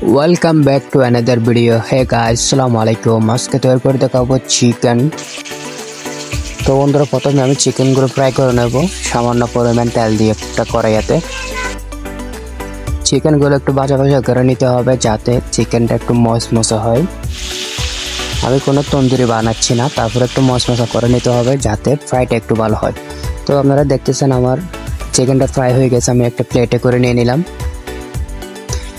Welcome back to another video. Hey guys, আসসালামু আলাইকুম। আজকে তৈরি করে দেখাবো চিকেন। তো বন্ধুরা, প্রথমে আমি চিকেনগুলো ফ্রাই করে নেব সামান্য পরিমাণ তেল দিয়ে একটা কড়াইতে। চিকেনগুলো একটু ভাজা ভাজা করে নিতে হবে যাতে চিকেনটা একটু মশমশা হয়। আমি কোনো তন্দুরি বানাচ্ছি না, তারপরে একটু মশমশা করে নিতে হবে যাতে ফ্রাইটা একটু ভালো হয়। তো আপনারা দেখতেছেন আমার চিকেনটা ফ্রাই হয়ে গেছে, আমি একটা প্লেটে করে নিয়ে নিলাম।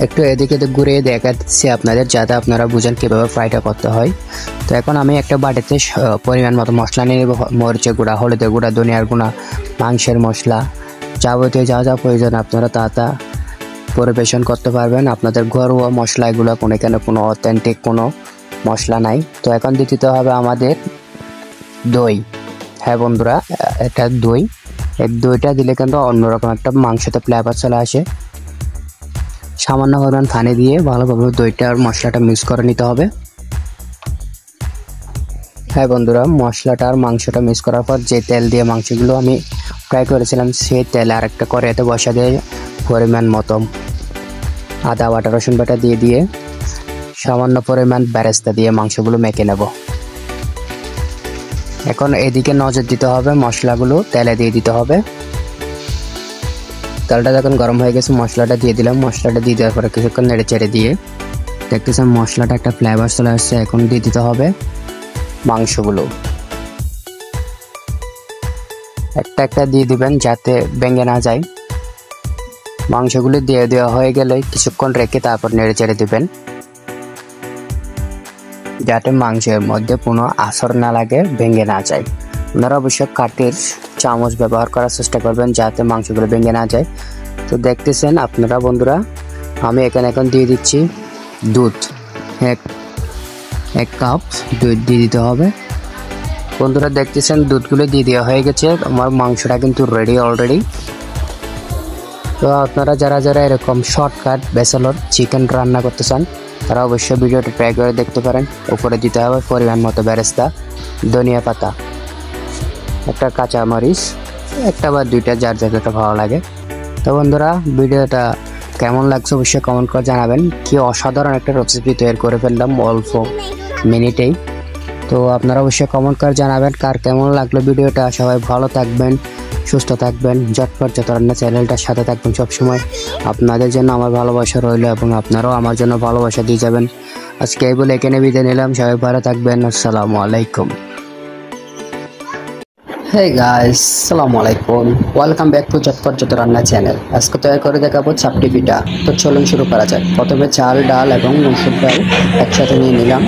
একটু এদিকে ঘুরিয়ে দেখাচ্ছি আপনাদের যাতে আপনারা বুঝেন কীভাবে ফ্রাইটা করতে হয়। তো এখন আমি একটা বাটিতে পরিমাণ মতো মশলা নিয়ে নেব। মরিচের গুঁড়া, হলুদের গুঁড়া, ধনিয়ার গুঁড়া, মাংসের মশলা, যাবতীয় যা যা প্রয়োজন আপনারা তা পরিবেশন করতে পারবেন। আপনাদের ঘরোয়া মশলা এগুলো, এখানে কোনো অথেন্টিক কোনো মশলা নাই। তো এখন দিতে হবে আমাদের দই। হ্যাঁ বন্ধুরা, এটা দই। এই দইটা দিলে কিন্তু অন্যরকম একটা মাংসতে ফ্লেভার চলে আসে। সামান্য পরিমাণ পানি দিয়ে ভালোভাবে দইটা আর মশলাটা মিক্স করে নিতে হবে। হ্যাঁ বন্ধুরা, মশলাটা আর মাংসটা মিক্স করার পর যে তেল দিয়ে মাংসগুলো আমি ফ্রাই করেছিলাম সেই তেলে আরেকটা কড়াইতে বসা দিয়ে পরিমাণ মতো আদা বাটা, রসুন বাটা দিয়ে সামান্য পরিমাণ বেরেস্তা দিয়ে মাংসগুলো মেখে নেব। এখন এদিকে নজর দিতে হবে, মশলাগুলো তেলে দিয়ে দিতে হবে। তেলটা যখন গরম হয়ে গেছে মশলাটা দিয়ে দিলাম। মশলাটা দিয়ে দেওয়ার পরে কিছুক্ষণ নেড়ে চেড়ে দিয়ে দেখতেছেন মশলাটা একটা ফ্লেভার চলে আসছে। এখন দিয়ে দিতে হবে মাংসগুলো, একটা একটা দিয়ে দিবেন যাতে ভেঙে না যায়। মাংসগুলো দিয়ে দেওয়া হয়ে গেলে কিছুক্ষণ রেখে তারপর নেড়ে চেড়ে দিবেন যাতে মাংসের মধ্যে কোনো আঁচড় না লাগে, ভেঙে না যায়। আপনারা অবশ্যই কাঠের চামচ ব্যবহার করার চেষ্টা করবেন যাতে মাংসগুলো ভেঙে না যায়। তো দেখতেছেন আপনারা বন্ধুরা, আমি এখন দিয়ে দিচ্ছি দুধ। এক কাপ দুধ দিয়ে দিতে হবে। বন্ধুরা দেখতেছেন দুধগুলো দিয়ে দেওয়া হয়ে গেছে। আমার মাংসটা কিন্তু রেডি অলরেডি। তো আপনারা যারা যারা এরকম শর্টকাট ব্যাচেলর চিকেন রান্না করতে চান তারা অবশ্যই ভিডিওটা ট্রাই করে দেখতে পারেন। উপরে দিতে হবে পরিমাণ মতো বেরেস্তা, ধনিয়া পাতা, একটা কাঁচা মরিচ, একটা বা দুইটা যার যেটা ভালো লাগে। তো বন্ধুরা, ভিডিওটা কেমন লাগছে অবশ্যই কমেন্ট করে জানাবেন। কি অসাধারণ একটা রেসিপি তৈরি করে ফেললাম অল্প মিনিটেই। তো আপনারা অবশ্যই কমেন্ট করে জানাবেন কার কেমন লাগলো ভিডিওটা। সবাই ভালো থাকবেন, সুস্থ থাকবেন। ঝটপট যত রান্না চ্যানেলটার সাথে থাকবেন সবসময়। আপনাদের জন্য আমার ভালোবাসা রইল এবং আপনারাও আমার জন্য ভালোবাসা দিয়ে যাবেন। আজকে এই বলে এখানে বিদায় নিলাম। সবাই ভালো থাকবেন। আসসালামু আলাইকুম। হে গাইস, আসসালামু আলাইকুম। ওয়েলকাম ব্যাক টু ঝটপট যত রান্না চ্যানেল। আজকে তৈরি করে দেখাবো চাপটি পিঠা। তো চলুন শুরু করা যাক। প্রথমে চাল, ডাল এবং মসুর ডাল একসাথে নিয়ে নিলাম।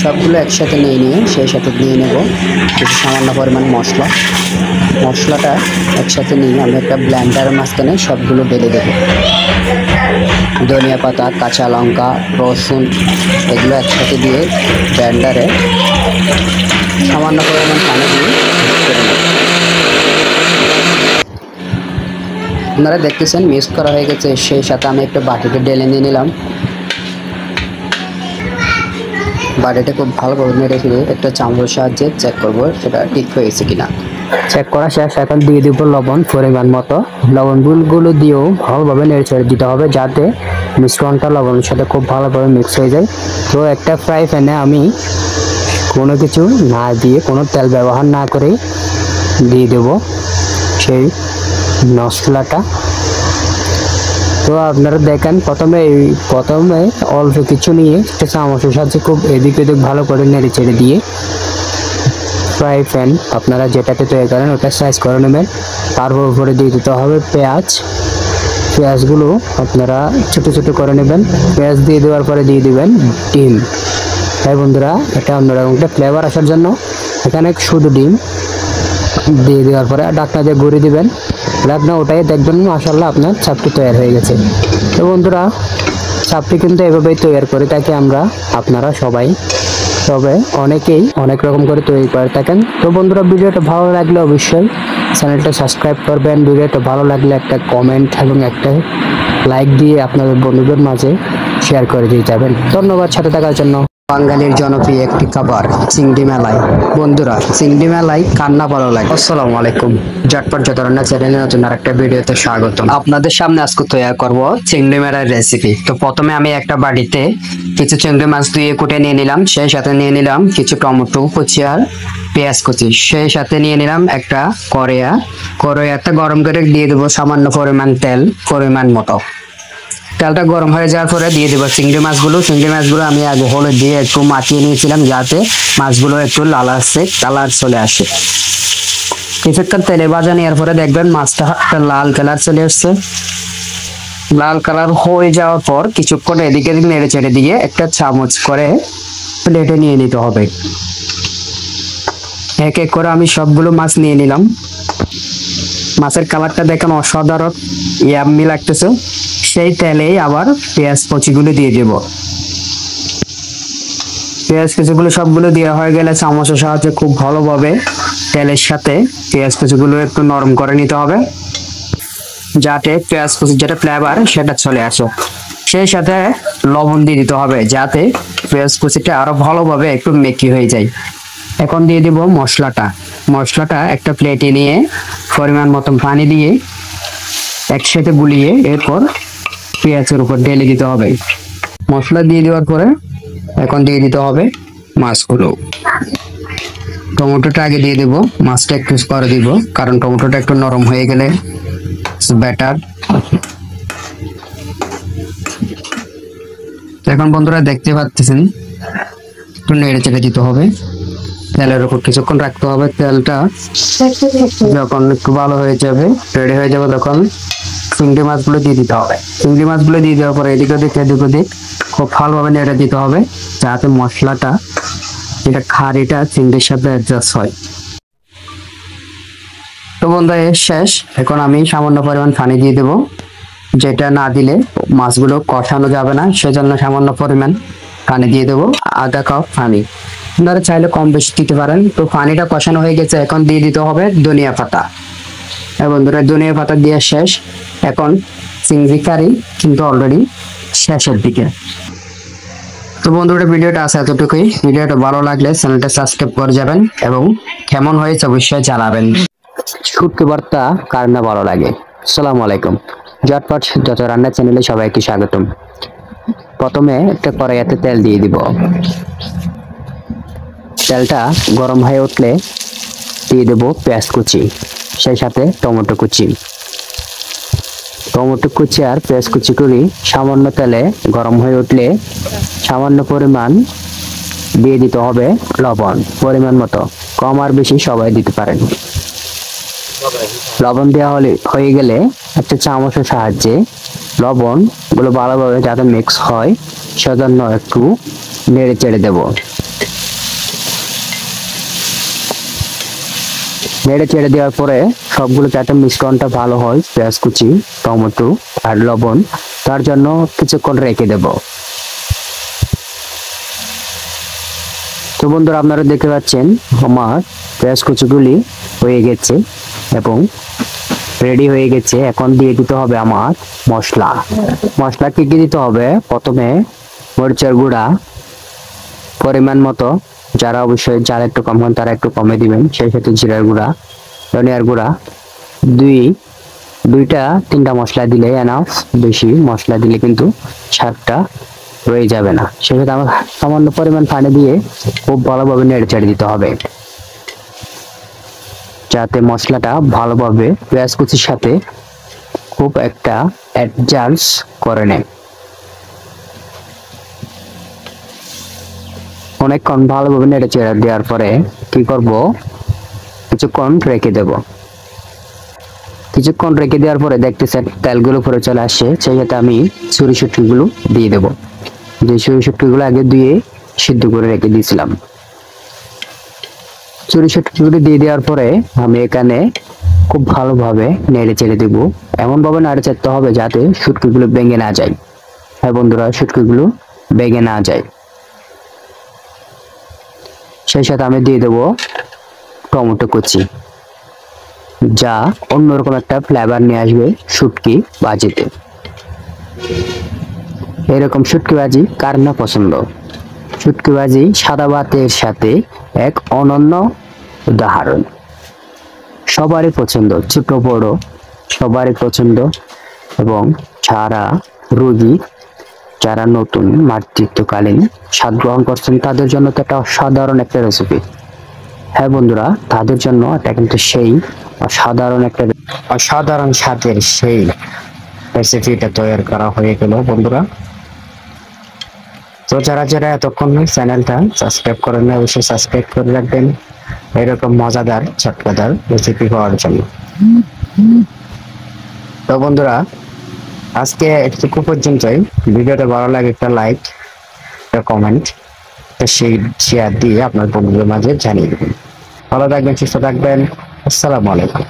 সবগুলো একসাথে নিয়ে সেই সাথে নিয়ে নেব কিছু সামান্য পরিমাণ মশলাটা একসাথে নিয়ে আমি একটা ব্লেন্ডারের মাঝখানে সবগুলো ঢেলে দেবো। ধনিয়া পাতা, কাঁচা লঙ্কা, রসুন এগুলো একসাথে দিয়ে ব্লেন্ডারে সামান্য পরিমাণ পানি দিয়ে আপনারা দেখতেছেন মিক্স করা হয়ে গেছে। সেই সাথে আমি একটা বাটিতে ঢেলে নিয়ে নিলাম। বাটিটা খুব ভালোভাবে নেড়ে ফিরে একটা চামচের সাহায্যে চেক করব সেটা ঠিক হয়েছে কিনা। চেক করা শেষ। এখন দিয়ে দিব লবণ পরিমাণ মতো। লবণগুলো দিয়েও ভালোভাবে নেড়ে ছেড়ে দিতে হবে যাতে মিশ্রণটা লবণের সাথে খুব ভালোভাবে মিক্স হয়ে যায়। তো একটা ফ্রাই প্যানে আমি কোনো কিছু না দিয়ে, কোনো তেল ব্যবহার না করে দিয়ে দেব সেই মশলাটা। তো আপনারা দেখেন প্রথমে অল্প কিছু নিয়ে একটা চামচের সাহায্যে খুব এদিক ওদিক ভালো করে নেড়ে চেড়ে দিয়ে ফ্রাই প্যান আপনারা যেটাতে তৈরি করেন ওটা সাইজ করে নেবেন। তারপর উপরে দিয়ে দিতে হবে পেঁয়াজগুলো আপনারা ছোট ছোট করে নেবেন। পেঁয়াজ দিয়ে দেওয়ার পরে দিয়ে দিবেন ডিম। হ্যাঁ বন্ধুরা, এটা অন্যরকম একটা ফ্লেভার আসার জন্য এখানে শুধু ডিম দিয়ে দেওয়ার পরে ঢাকনা দিয়ে ঘুরিয়ে দিবেন। ঢাকনা ওটাই দেখবেন মাশাআল্লাহ আপনার চাপটি তৈরি হয়ে গেছে। তো বন্ধুরা, চাপটি কিন্তু এভাবেই তৈরি করে থাকি আমরা, আপনারা সবাই, তবে অনেকেই অনেক রকম করে তৈরি করে থাকেন। তো বন্ধুরা, ভিডিওটা ভালো লাগলে অবশ্যই চ্যানেলটা সাবস্ক্রাইব করবেন। ভিডিওটা ভালো লাগলে একটা কমেন্ট এবং একটা লাইক দিয়ে আপনাদের বন্ধুদের মাঝে শেয়ার করে দিয়ে যাবেন। ধন্যবাদ সাথে থাকার জন্য। বাঙালির জনপ্রিয় একটি খাবার চিংড়ি মালাই। বন্ধুরা, চিংড়ি মালাই কান্না ভালো লাগে। আসসালামু আলাইকুম, ঝটপট যত রান্না চ্যানেলে নতুন আরেকটা ভিডিওতে স্বাগতম। আপনাদের সামনে আজকে তৈরি করব চিংড়ি মালাই রেসিপি। তো প্রথমে আমি একটা বাটিতে কিছু চিংড়ি মাছ ধুয়ে কুটে নিয়ে নিলাম, সেই সাথে নিয়ে নিলাম কিছু টমেটো কুচি আর পেঁয়াজ কুচি, সেই সাথে নিয়ে নিলাম একটা কড়াইতে গরম করে দিয়ে দেবো সামান্য পরিমাণ তেল, পরিমাণ মতো। তেলটা গরম হয়ে যাওয়ার পরে দিয়ে দেবো চিংড়ি মাছগুলো আমি আগে হলুদ দিয়ে একটু মাখিয়ে নিয়েছিলাম, যাতে মাছগুলো একটু কালার চলে আসে। কিছুক্ষণ তেলে ভাজা নেওয়ার পরে দেখবেন মাছটা একটা লাল কালার চলে আসছে। লাল কালার হয়ে যাওয়ার পর কিছুক্ষণ এদিকে নেড়ে চেড়ে দিয়ে একটা চামচ করে প্লেটে নিয়ে নিতে হবে। এক এক করে আমি সবগুলো মাছ নিয়ে নিলাম। মাছের কালারটা দেখেন অসাধারণ ইয়াম্মি লাগতেছে। সেই তেলেই আবার পেঁয়াজ কুচিগুলো দিয়ে দেব। পেঁয়াজ কুচিগুলো সবগুলো দেওয়া হয়ে গেলে চামচের সাহায্যে খুব ভালোভাবে তেলের সাথে পেঁয়াজ কুচিগুলো একটু নরম করে নিতে হবে, যাতে পেঁয়াজ কুচির যেটা ফ্লেভার সেটা চলে আসে। সেই সাথে লবণ দিয়ে দিতে হবে, যাতে পেঁয়াজ কুচিটা আরো ভালোভাবে একটু মেকি হয়ে যায়। এখন দিয়ে দিব মশলাটা একটা প্লেটে নিয়ে পরিমাণ মতো পানি দিয়ে একসাথে গুলিয়ে এরপর পেঁয়াজের উপর ঢেলে দিতে হবে। মশলা দিয়ে দেওয়ার পরে এখন দিয়ে দিতে হবে মাছগুলো। টমেটোটা আগে দিয়ে দেব, মাছটা একটু পরে দিব, কারণ টমেটোটা একটু নরম হয়ে গেলে বেটার। এখন বন্ধুরা দেখতে পাচ্ছেন একটু নেড়ে চেড়ে দিতে হবে। তেলের উপর কিছুক্ষণ রাখতে হবে। তেলটা যখন একটু ভালো হয়ে যাবে, রেডি হয়ে যাবে, তখন চিংড়ি মাছগুলো দিয়ে দিতে হবে। চিংড়ি মাছগুলো দিয়ে দেওয়ার পরে এদিক ওদিক খুব ভালোভাবে নেড়ে দিতে হবে, যাতে মশলাটা যেটা খাড়িটা চিংড়ির সাথে অ্যাডজাস্ট হয়। তো বন্ধুরা এর শেষ। এখন আমি সামান্য পরিমাণ পানি দিয়ে দেবো, যেটা না দিলে মাছগুলো কষানো যাবে না, সেজন্য সামান্য পরিমাণ পানি দিয়ে দেবো, আধা কাপ পানি। আপনারা চাইলে কম বেশি দিতে পারেন। তো পানিটা কষানো হয়ে গেছে, এখন দিয়ে দিতে হবে ধনিয়া পাতা। বন্ধুরা ধনিয়া পাতা দিয়ে শেষ। এখন চিংড়ি কারি কিন্তু অলরেডি শেষের দিকে। তো বন্ধুরা ভিডিওটা আছে এতটুকুই। ভিডিওটা ভালো লাগলে চ্যানেলটা সাবস্ক্রাইব করে যাবেন এবং কেমন হয়েছে অবশ্যই জানাবেন। শুটকি ভর্তা কার না ভালো লাগে। আসসালামু আলাইকুম, ঝটপট যত রান্না চ্যানেলে সবাইকে স্বাগতম। প্রথমে একটা কড়াইতে তেল দিয়ে দিব। তেলটা গরম হয়ে উঠলে দিয়ে দেবো পেঁয়াজ কুচি, সেই সাথে টমেটো কুচি আর পেঁয়াজ কুচি করি সামান্য তেলে গরম হয়ে উঠলে সামান্য পরিমাণ দিয়ে দিতে হবে লবণ, পরিমাণ মতো, কম আর বেশি সবাই দিতে পারেন। লবণ দেওয়া হয়ে গেলে একটা চামচের সাহায্যে লবণ গুলো ভালোভাবে যাতে মিক্স হয় সেজন্য একটু নেড়ে চেড়ে দেব। নেড়ে চেড়ে দেওয়ার পরে সবগুলো যাতে মিশ্রণটা ভালো হয়, পেঁয়াজ কুচি, টমেটো আর লবণ, তার জন্য কিছুক্ষণ রেখে দেব। তো বন্ধুরা আপনারা দেখতে পাচ্ছেন আমার পেঁয়াজ কুচিগুলি হয়ে গেছে এবং রেডি হয়ে গেছে। এখন দিয়ে দিতে হবে আমার মশলা কি কি দিতে হবে। প্রথমে মরিচের গুঁড়া পরিমাণ মতো, যারা অবশ্যই যারা একটু কম খান তারা একটু কমে দিবেন। সেই সাথে জিরার গুঁড়া, ধনিয়ার গুঁড়া, দুইটা তিনটা মশলা দিলে এনাফ। বেশি মশলা দিলে কিন্তু স্বাদটা রয়ে যাবে না। সেক্ষেত্রে আমার সামান্য পরিমাণ পানি দিয়ে খুব ভালোভাবে নেড়ে চেড়ে দিতে হবে, যাতে মশলাটা ভালোভাবে পেঁয়াজ কুচির সাথে খুব একটা অ্যাডজাস্ট করে নেয়। অনেকক্ষণ ভালোভাবে নেড়ে চেড়ে দেওয়ার পরে কি করব, কিছুক্ষণ রেখে দেব। কিছুক্ষণ রেখে দেওয়ার পরে দেখতেছেন তেলগুলো উপরে চলে আসে। সেই সাথে আমি ছুরি শুটকিগুলো দিয়ে দেবো। যে ছুরি শুটকিগুলো আগে দিয়ে সিদ্ধ করে রেখে দিয়েছিলাম, ছুরি শুটকিগুলো দিয়ে দেওয়ার পরে আমি এখানে খুব ভালোভাবে নেড়ে চেড়ে দেবো। এমন ভাবে নেড়ে চেড়তে হবে যাতে শুটকিগুলো ভেঙে না যায়। হ্যাঁ বন্ধুরা, শুটকিগুলো ভেঙে না যায়। সেই সাথে আমি দিয়ে দেবো টমেটো কুচি, যা অন্যরকম একটা ফ্লেভার নিয়ে আসবে শুটকি ভাজিতে। এরকম শুটকি ভাজি কার না পছন্দ। শুটকি সাদা ভাতের সাথে এক অনন্য উদাহরণ। সবারই পছন্দ, ছোট বড় সবারই পছন্দ, এবং যারা রোগী, যারা নতুন মাতৃত্বকালীন স্বাদ গ্রহণ করছেন তাদের জন্য তো একটা অসাধারণ একটা রেসিপি। হ্যাঁ বন্ধুরা, তাদের জন্য এটা কিন্তু সেই অসাধারণ স্বাদের সেই রেসিপিটা তৈরি করা হয়ে গেল বন্ধুরা। তো যারা যারা এতক্ষণ চ্যানেলটা সাবস্ক্রাইব করেন না, অবশ্যই সাবস্ক্রাইব করে রাখবেন এরকম মজাদার চটকাদার রেসিপি পাওয়ার জন্য। তো বন্ধুরা, আজকে একটু পর্যন্তই। ভিডিওটা ভালো লাগে একটা লাইক, একটা কমেন্ট, একটা শেয়ার দিয়ে আপনার বন্ধুদের মাঝে জানিয়ে দেবেন। ভালো থাকবেন, সুস্থ থাকবেন। আসসালামু আলাইকুম।